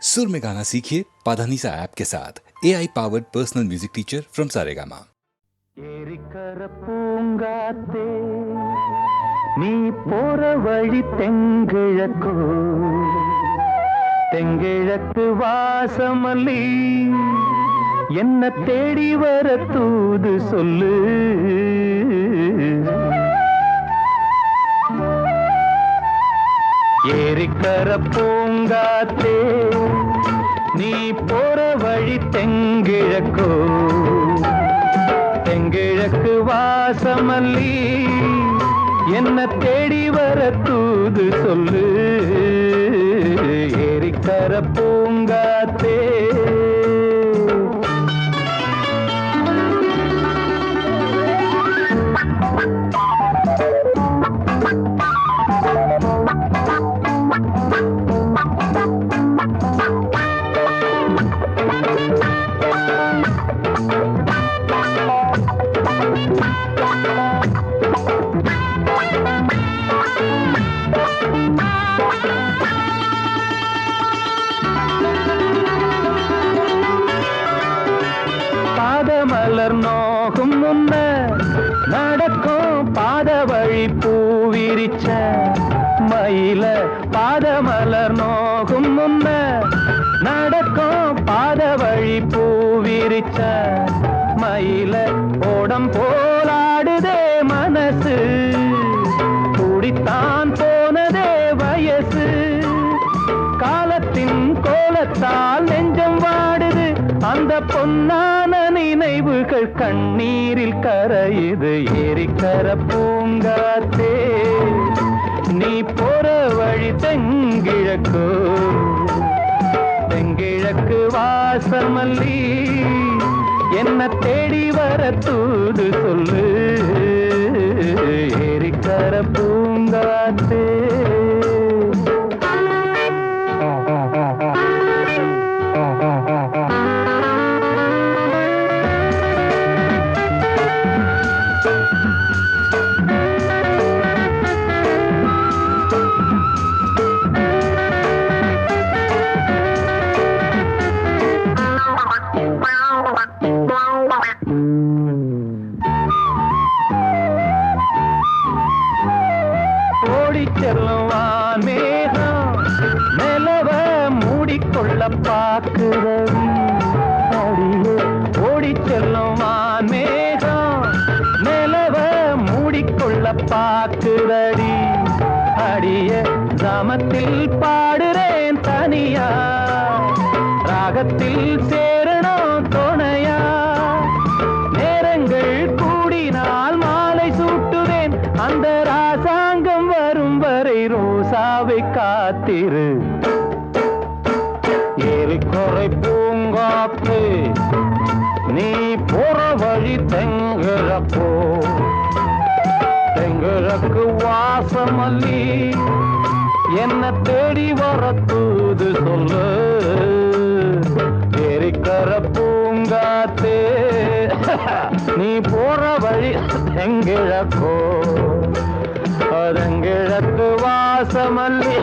सुर में गाना सीखिए पाधानीसा ऐप के साथ AI powered personal music teacher from Saregama. ஏரிக்கர பூங்காத்தே நீ போற வழி தெங்கிழக்கோ தெங்கிழக்கு வாசமல்லி என்ன தேடி வர தூது சொல்லு. ஏரிக்கர பூங்காத்தே நீ போற வழி தெங்கிழக்கோ தெங்கிழக்கு வாசமல்லி என்ன தேடி வர தூது சொல்லு. ஏரிக்கர பூங்காத்தே பாதமலர் நோகும் முன்ன நடக்கும் பாத வழி பூவிரிச்ச மயில. பாதமலர் நோகும் முன்ன நடக்கும் பாத வழி பூவிரிச்ச மயில. ஓடம் போலாடுதே மனசு குடித்தான் போனதே வயசு. காலத்தின் கோலத்தால் நெஞ்சம் வாடுது அந்த பொன்னான நினைவுகள் கண்ணீரில் கரையுது. ஏரிக்கர பூங்காத்தே நீ போற வழி தெங்கிழக்கு தெங்கிழக்கு வாசமல்லி என்ன தேடி வர தூது சொல்லு. ஏரிக்கர பூங்காத்தே செல்லுவான் மேகம் நிலவ மூடிக்கொள்ள பாக்குறவி அடியே. ஓடி செல்லுவான் மேகம் நிலவ மூடிக்கொள்ள பாக்குறடி அடிய. கிராமத்தில் பாடுறேன் தனியா ராகத்தில் சேரணும் துணையா. நேரங்கள் கூடினால் மாலை சூட்டுவேன் அந்த ராசாங்கம் வரும் வரை ரோசாவை காத்திரு. ஏரிக்கரை பூங்காத்து நீ போற வழி தெங்கிழக்கோ தெங்கிழக்கு வாசமல்லி என்ன தேடி வர தூது சொல்லு. ஏரிக்கர பூங்காத்தே நீ போற வழி தெங்கிழக்கோ தெங்கிழக்கு வாசமல்லி.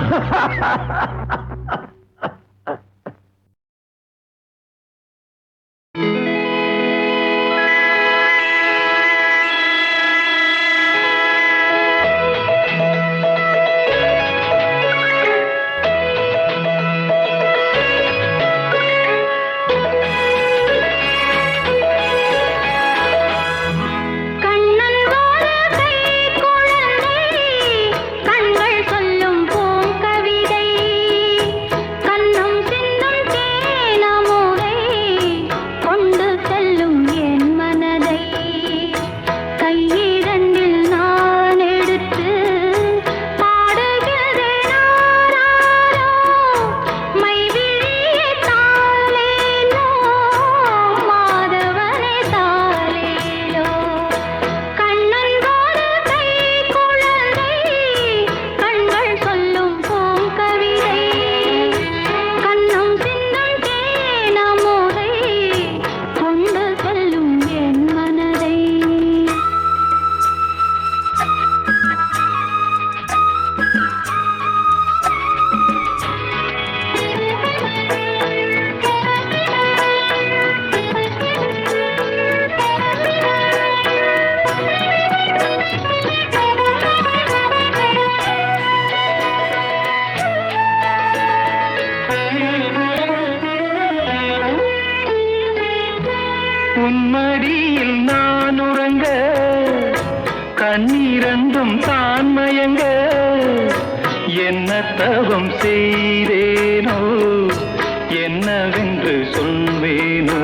கண்ணன் வார கை குழந்தை கண்கள் சொல்லும் பூங்கவிதை. கண்ணீரண்டும் தான் மயங்க என்ன தவம் செய்தேனோ என்னவென்று சொல்வேனோ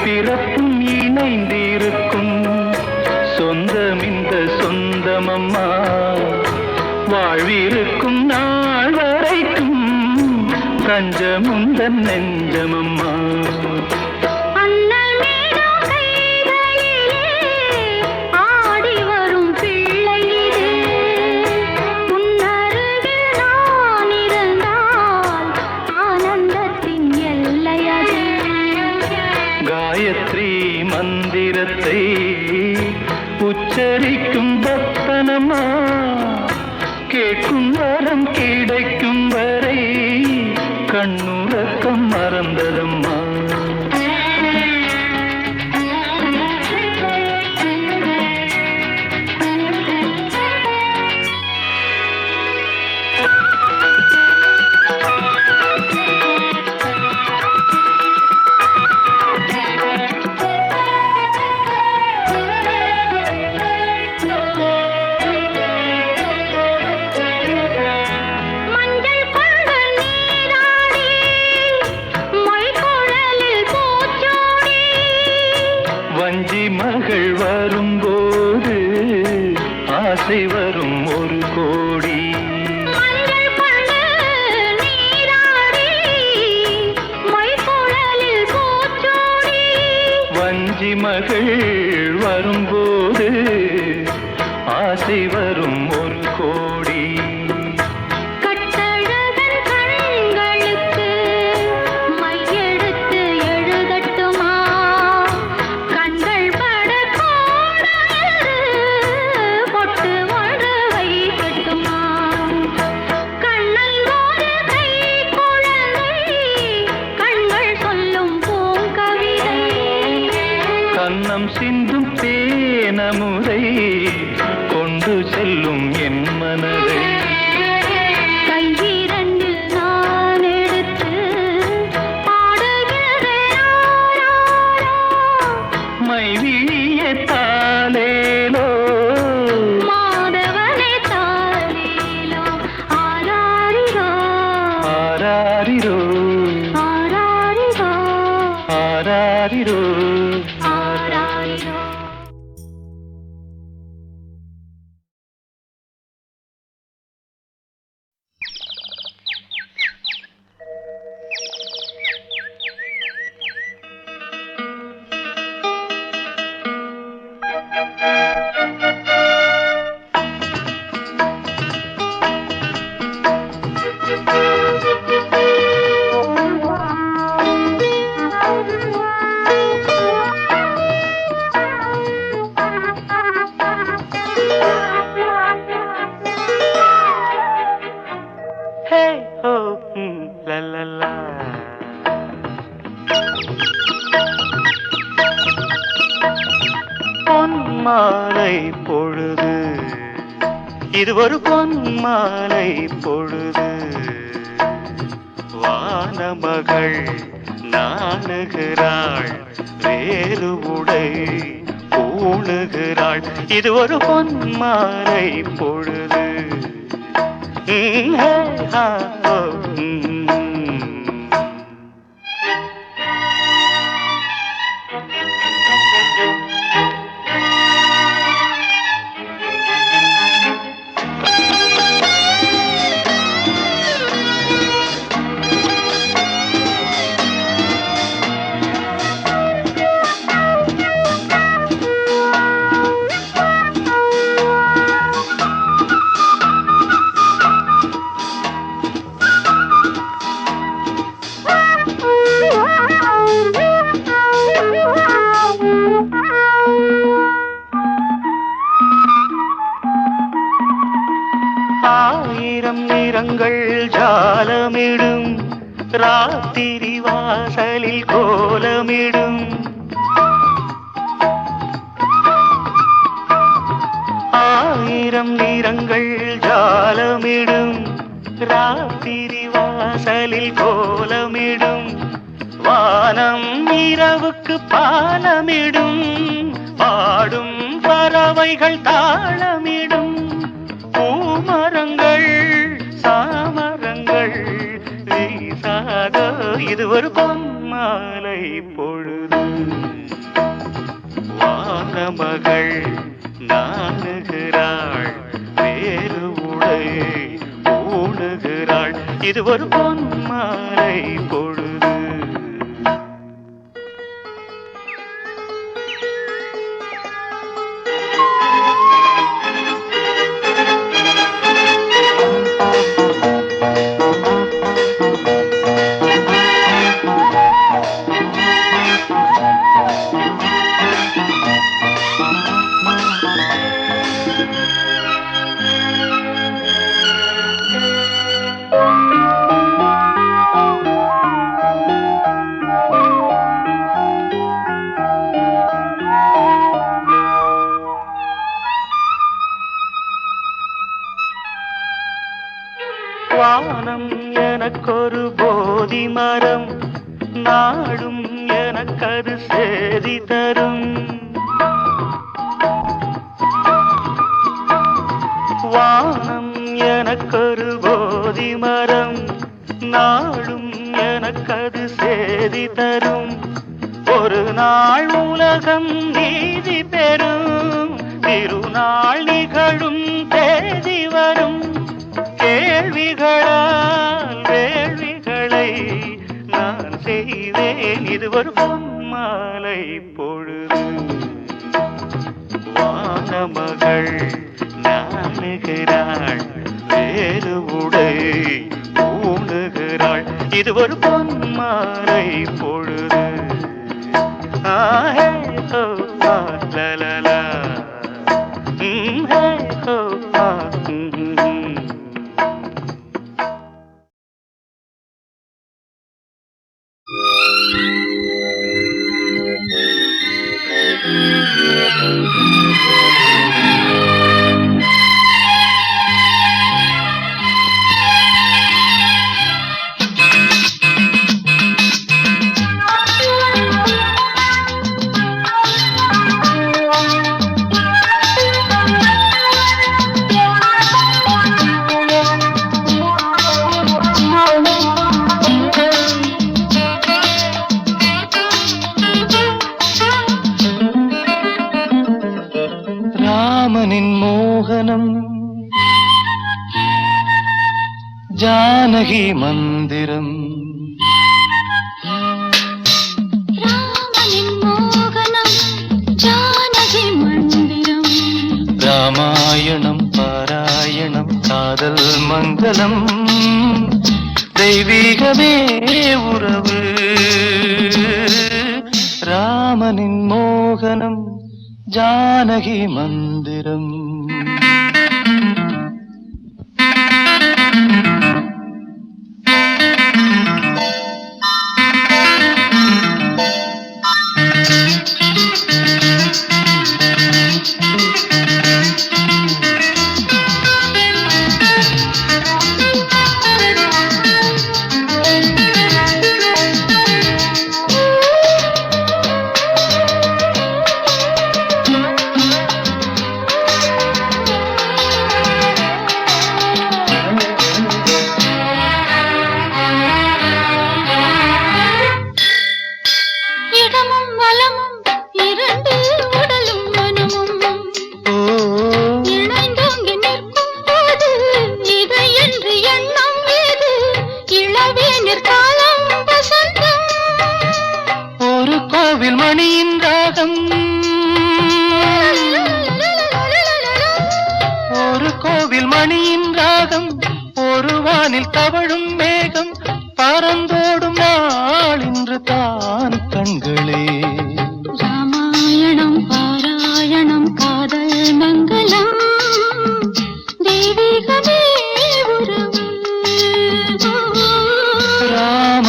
பிறப்பும் இணைந்திருக்கும் சொந்தம் இந்த சொந்தமம்மா வாழ்விருக்கும் நாள் வரைக்கும் தஞ்சமுந்த நெஞ்சமம்மா காயத்ரி மந்திரத்தை உச்சரிக்கும் பக்தனம்மா கேட்கும் வரம் கிடைக்கும் வரை கண்ணுறக்கம் மறந்ததம்மா வஞ்சி மகள் வரும்போது ஆசை வரும் ஒரு கோடி வஞ்சி மகள் வரும்போது ஆசை வரும் ஒரு கோடி கண்ணம் சிந்தும் தேனமுதை கொண்டு செல்லும் என் மனதை கையிரண்டு நான் எடுத்து பாடுகிறேன் மைவிழிய தாலேலோ மாதவனே தாலேலோ ஆராரிரோ ஆராரிரோ ஆராரிரோ ஆராரிரோ ஆராரிரோ பொன்மாலை பொழுது இது ஒரு பொன்மாலை பொழுது வானமகள் நாணுகிறாள் வேறு உடை பூணுகிறாள் இது ஒரு பொன்மாலை பொழுது ஆயிரம் நிறங்கள் ஜாலமிடும் ராத்திரி வாசலில் கோலமிடும் ஆயிரம் நிறங்கள் ஜாலமிடும் ராத்திரி வாசலில் கோலமிடும் வானம் இரவுக்கு பாலமிடும் பாடும் பறவைகள் தாளமிடும் பூமரங்கள் சாமரங்கள் வீசாத இது ஒரு பொன்மாலை பொழுது வானமகள் நாணுகிறாள் வேறு உடை ஊணுகிறாள் இது ஒரு பொன்மாலை பொழுது வானம் எனக்கொரு போதி மரம் நாடும் எனக்கது சேதி தரும் வானம் எனக்கொரு போதி மரம் நாடும் எனக்கது சேதி தரும் ஒரு நாள் உலகம் நீதி பெறும் திருநாள் நிகழும் தேதி வரும் கேள்விகளால் வேள்விகளை நான் செய்வேன் இது ஒரு பொன்மாலை பொழுது வானமகள் நாணுகிறாள் வேறு உடை ஊணுகிறாள் இது ஒரு பொன்மாலை பொழுது ஆஹே ஓ லலலா ஹே ஓ ராமனின் மோகனம் ஜானகி மந்திரம் ராமனின் மோகனம் ஜானகி மந்திரம் ராமாயணம் பாராயணம் காதல் மங்களம் தெய்வீகமே உறவு ராமனின் மோகனம் ஜானகி மந்திரம் வானில் தவழும் மேகம் பறந்தோடும் நாள் இன்று தான் கண்களே. ராமாயணம் பாராயணம் காதல் மங்களம் தெய்வீகமே உறவு. ராம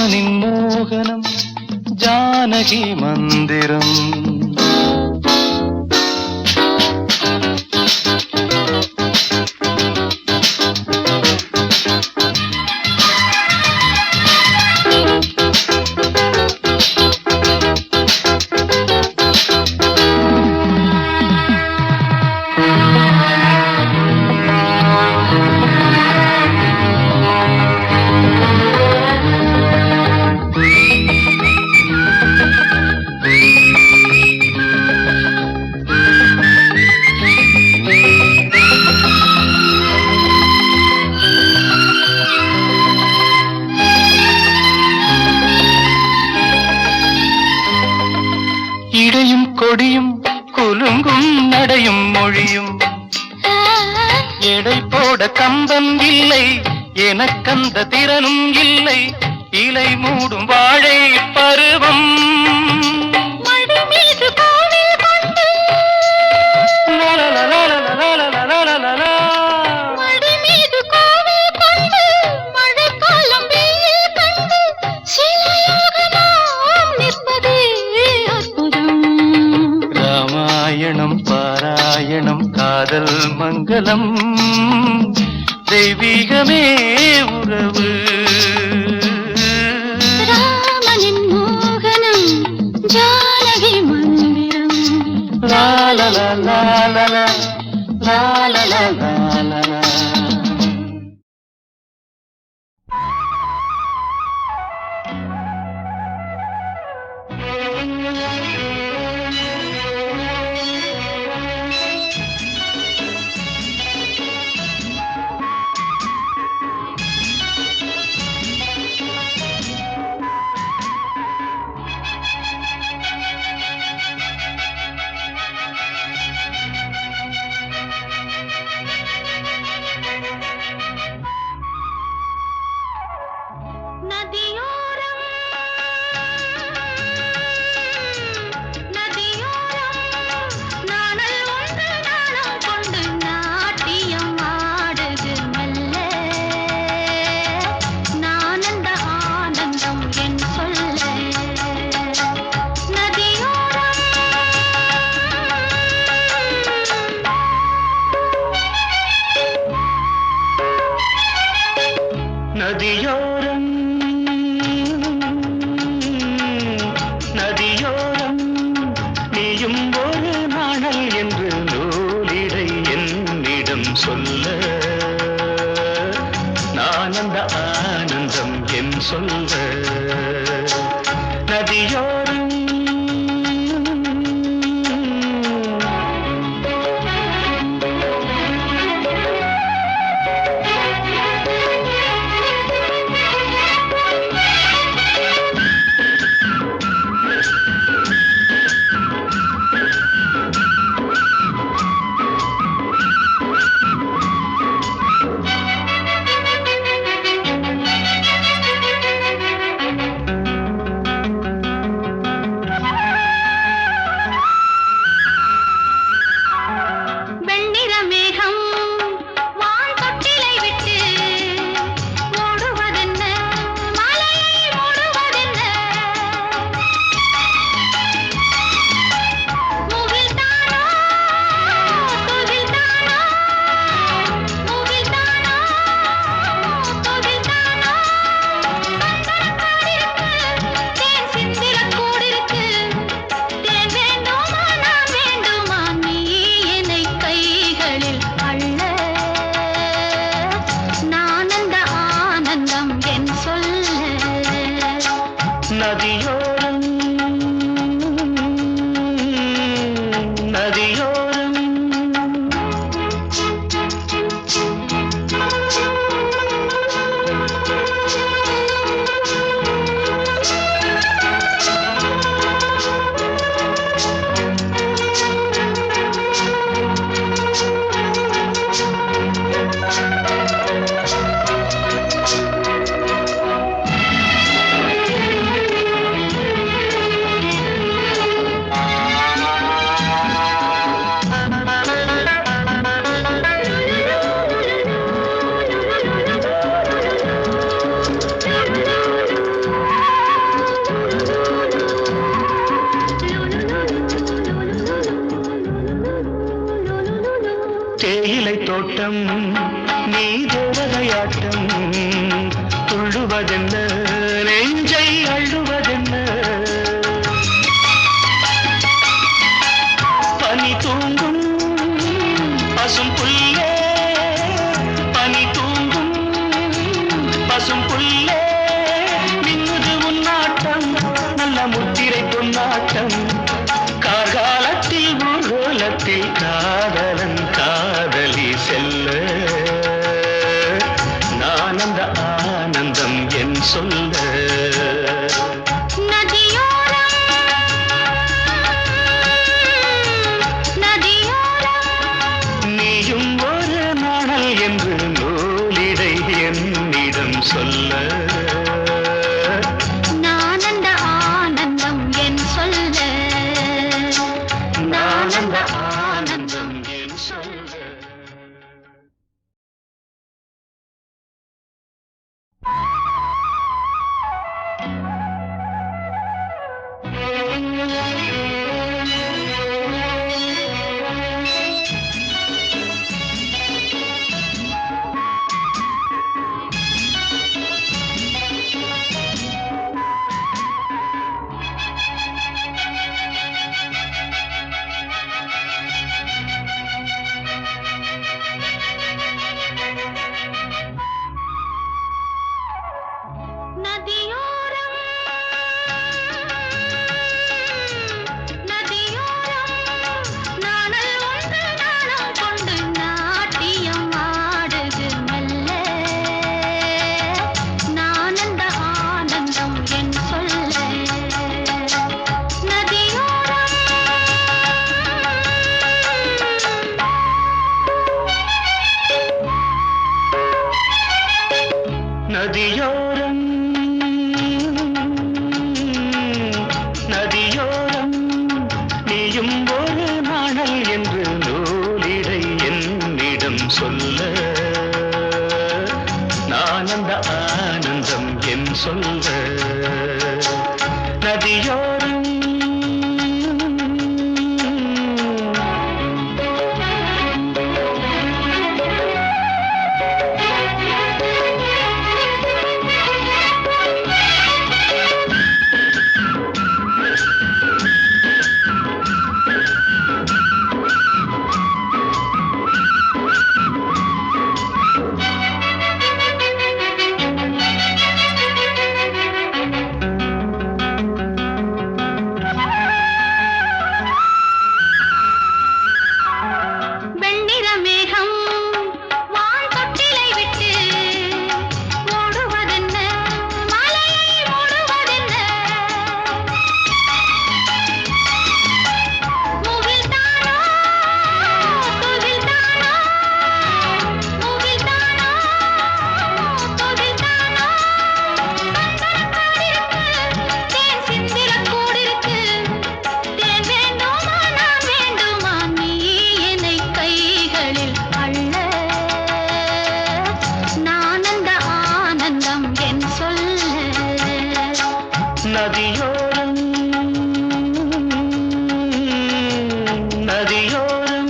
ஜானகி மந்திரம். இடையும் கொடியும் குலுங்கும் நடையும் மொழியும் எடை போட கம்பம் இல்லை, எனக்கந்த திறனும் இல்லை. இலை மூடும் வாழை பருவம் ராமாயணம் பாராயணம் காதல் மங்களம் தெய்வீகமே உறவு. ராமனின் மோகனம் ஜானகி மந்திரம். லாலலா லாலலா லாலலா லாலலா. நதியோரம் நதியோரம் நீயும் ஒரு நாணல் என்று நூலிடை என்னிடம் சொல்ல, நான் அந்த ஆனந்தம் என் சொல்ல. நதியோரம் தோட்டம் நீ தேவதையாட்டம் துள்ளுவதென்ன நெஞ்சை அள்ளுவதென்ன பனி தூங்கும் பசும் புல்லே பனி தூங்கும் பசும் புல்லே மின்னுது உன்னாட்டம் நல்ல முத்திரை பொன்னாட்டம் கார்காலத்தில் ஊர்வலத்தில் காதலன் காதலி செல்ல நான் அந்த ஆனந்தம் என் சொல்ல நீயும் ஒரு நாணல் என்று நூலிடை என்னிடம் சொல்ல ஆனந்தம் என் சொல்ல நதியோரம் நதியோரம் நீயும் ஒரு நாணல் என்று நூலிடை என்னிடம் சொல்ல நான் அந்த ஆனந்தம் என் சொல்ல நதியோரம் நதியோரம் நதியோரம்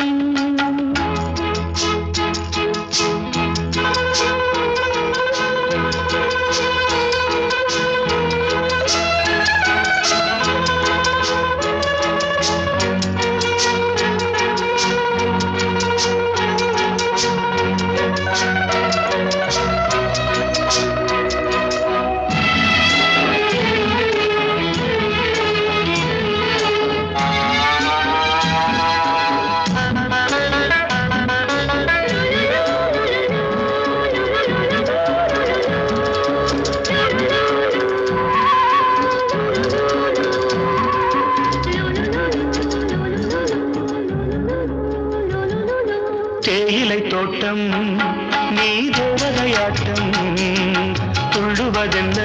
தேயிலை தோட்டம் நீ தேவதையாட்டம் துள்ளுவதென்ன